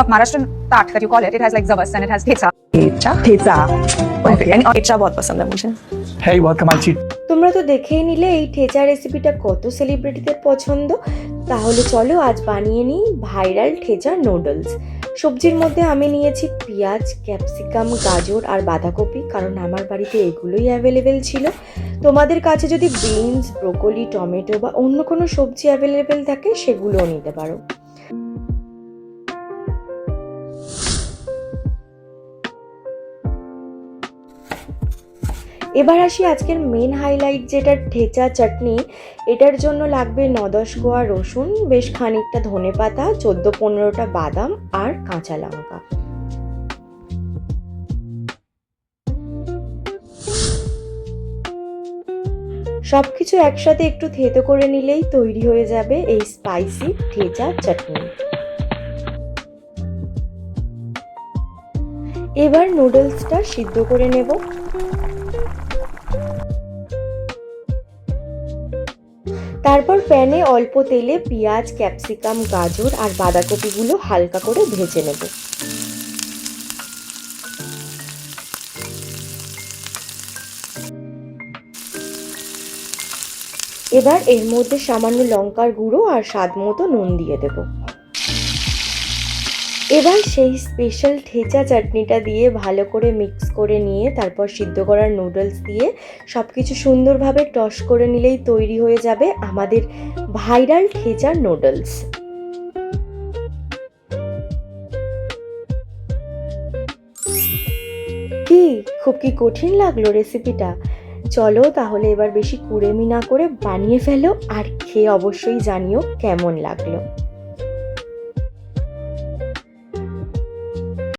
of Maharashtrian tart that you call it, it has like zavas and it has thecha. Thecha okay आणि ठेचा बहुत पसंद है मुझे। है बहुत कमाल चीज। তোমরা তো দেখেই নিলে এই ঠেচা রেসিপিটা কত সেলিব্রিটিদের পছন্দ। তাহলে চলো আজ বানিয়ে নিই ভাইরাল ঠেচা নুডলস। সবজির মধ্যে আমি নিয়েছি পেঁয়াজ, ক্যাপসিকাম, গাজর আর বাঁধাকপি, কারণ আমার বাড়িতে এগুলোই অ্যাভেলেবেল ছিল। তোমাদের কাছে যদি বিনস, ব্রোকলি, টমেটো বা অন্য কোনো সবজি অ্যাভেলেবেল থাকে সেগুলোও নিতে পারো। এবার আসি আজকের মেন হাইলাইট, যেটা ঠেচা চাটনি। এটার জন্য লাগবে 9-10 কোয়া রসুন, বেশ খানিকটা ধনেপাতা, 14-15টা বাদাম আর কাঁচা লঙ্কা। সবকিছু একসাথে একটু থেতো করে নিলেই তৈরি হয়ে যাবে এই স্পাইসি ঠেচা চাটনি। এবার নুডলসটা সিদ্ধ করে নেব। তারপর প্যানে অল্প তেলে পেঁয়াজ, ক্যাপসিকাম, গাজর আর বাঁধাকপিগুলো হালকা করে ভেজে নেব। এবার এর মধ্যে সামান্য লঙ্কার গুঁড়ো আর স্বাদ মতো নুন দিয়ে দেব। এবার সেই স্পেশাল ঠেচা চাটনিটা দিয়ে ভালো করে মিক্স করে নিয়ে তারপর সিদ্ধ করার নুডলস দিয়ে সবকিছু সুন্দরভাবে টস করে নিলেই তৈরি হয়ে যাবে আমাদের ভাইরাল ঠেচা নুডলস। খুব কি কঠিন লাগলো রেসিপিটা? চলো তাহলে এবার বেশি কুড়েমি না করে বানিয়ে ফেলো আর খেয়ে অবশ্যই জানিও কেমন লাগলো।